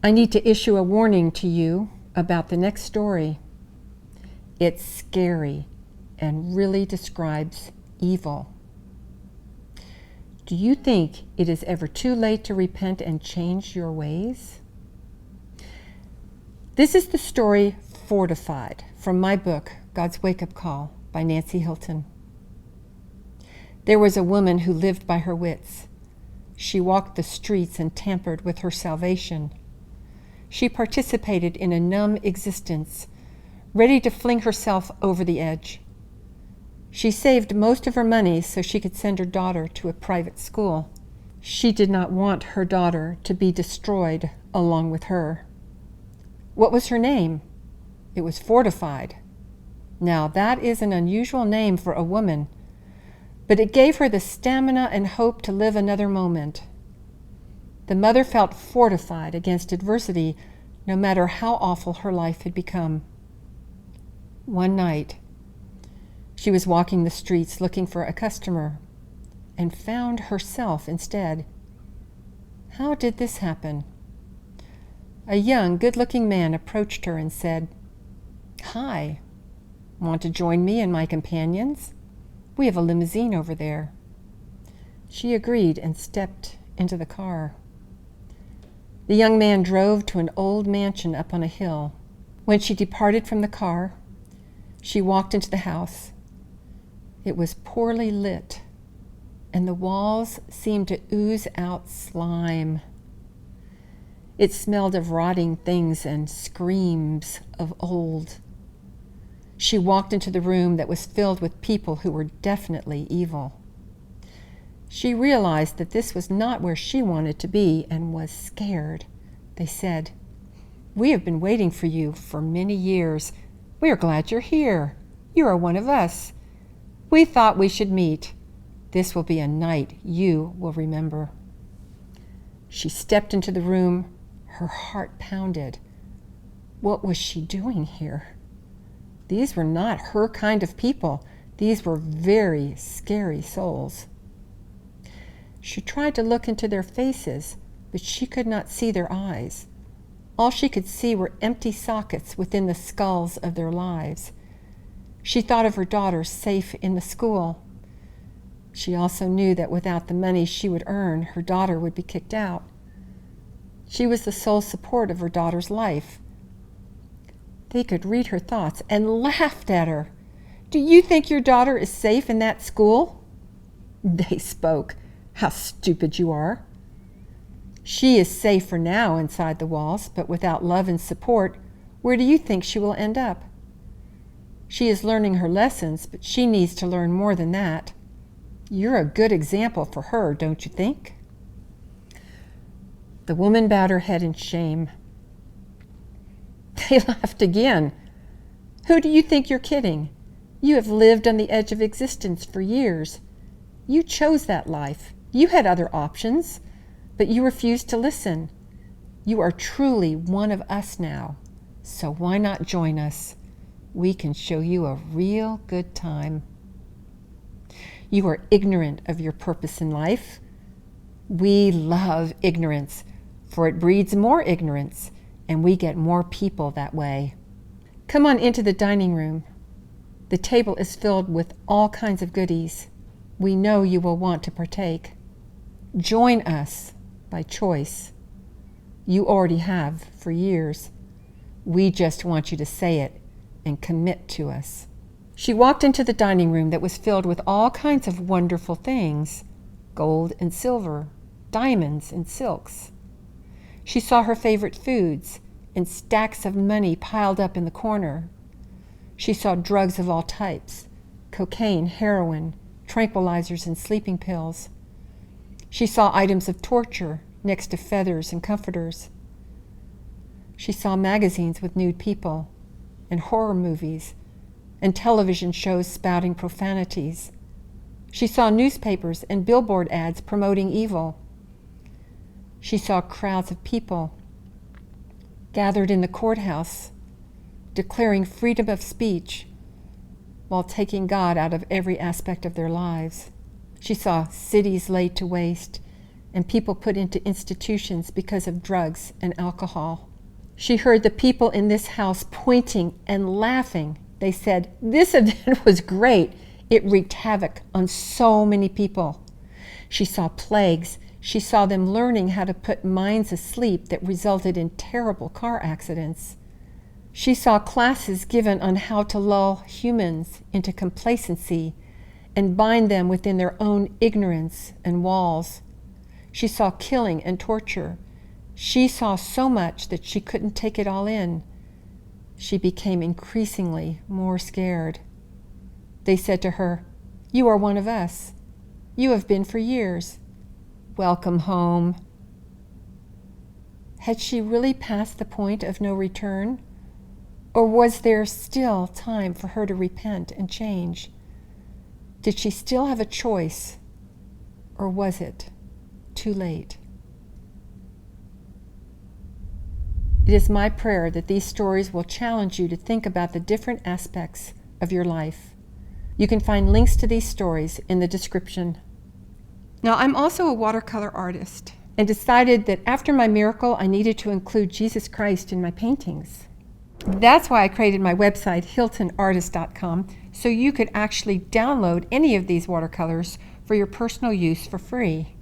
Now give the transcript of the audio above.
I need to issue a warning to you about the next story. It's scary and really describes evil. Do you think it is ever too late to repent and change your ways? This is the story Fortified from my book, God's Wake-Up Call by Nancy Hilton. There was a woman who lived by her wits. She walked the streets and tampered with her salvation. She participated in a numb existence, ready to fling herself over the edge. She saved most of her money so she could send her daughter to a private school. She did not want her daughter to be destroyed along with her. What was her name? It was Fortified. Now that is an unusual name for a woman, but it gave her the stamina and hope to live another moment. The mother felt fortified against adversity, no matter how awful her life had become. One night, she was walking the streets looking for a customer and found herself instead. How did this happen? A young, good-looking man approached her and said, "Hi, want to join me and my companions? We have a limousine over there." She agreed and stepped into the car. The young man drove to an old mansion up on a hill. When she departed from the car, she walked into the house. It was poorly lit, and the walls seemed to ooze out slime. It smelled of rotting things and screams of old. She walked into the room that was filled with people who were definitely evil. She realized that this was not where she wanted to be and was scared. They said, "We have been waiting for you for many years. We are glad you're here. You are one of us. We thought we should meet. This will be a night you will remember." She stepped into the room. Her heart pounded. What was she doing here? These were not her kind of people. These were very scary souls. She tried to look into their faces, but she could not see their eyes. All she could see were empty sockets within the skulls of their lives. She thought of her daughter safe in the school. She also knew that without the money she would earn, her daughter would be kicked out. She was the sole support of her daughter's life. They could read her thoughts and laughed at her. "Do you think your daughter is safe in that school?" They spoke. "How stupid you are. She is safe for now inside the walls, but without love and support, where do you think she will end up? She is learning her lessons, but she needs to learn more than that. You're a good example for her, don't you think?" The woman bowed her head in shame. They laughed again. "Who do you think you're kidding? You have lived on the edge of existence for years. You chose that life. You had other options, but you refused to listen. You are truly one of us now, so why not join us? We can show you a real good time. You are ignorant of your purpose in life. We love ignorance, for it breeds more ignorance, and we get more people that way. Come on into the dining room. The table is filled with all kinds of goodies. We know you will want to partake. Join us by choice. You already have for years. We just want you to say it and commit to us." She walked into the dining room that was filled with all kinds of wonderful things, gold and silver, diamonds and silks. She saw her favorite foods and stacks of money piled up in the corner. She saw drugs of all types, cocaine, heroin, tranquilizers, and sleeping pills. She saw items of torture next to feathers and comforters. She saw magazines with nude people, and horror movies, and television shows spouting profanities. She saw newspapers and billboard ads promoting evil. She saw crowds of people gathered in the courthouse, declaring freedom of speech while taking God out of every aspect of their lives. She saw cities laid to waste and people put into institutions because of drugs and alcohol. She heard the people in this house pointing and laughing. They said, "This event was great. It wreaked havoc on so many people." She saw plagues. She saw them learning how to put minds asleep that resulted in terrible car accidents. She saw classes given on how to lull humans into complacency and bind them within their own ignorance and walls. She saw killing and torture. She saw so much that she couldn't take it all in. She became increasingly more scared. They said to her, "You are one of us. You have been for years. Welcome home." Had she really passed the point of no return? Or was there still time for her to repent and change? Did she still have a choice? Or was it too late? It is my prayer that these stories will challenge you to think about the different aspects of your life. You can find links to these stories in the description. Now, I'm also a watercolor artist and decided that after my miracle, I needed to include Jesus Christ in my paintings. That's why I created my website, hiltonartist.com, so you could actually download any of these watercolors for your personal use for free.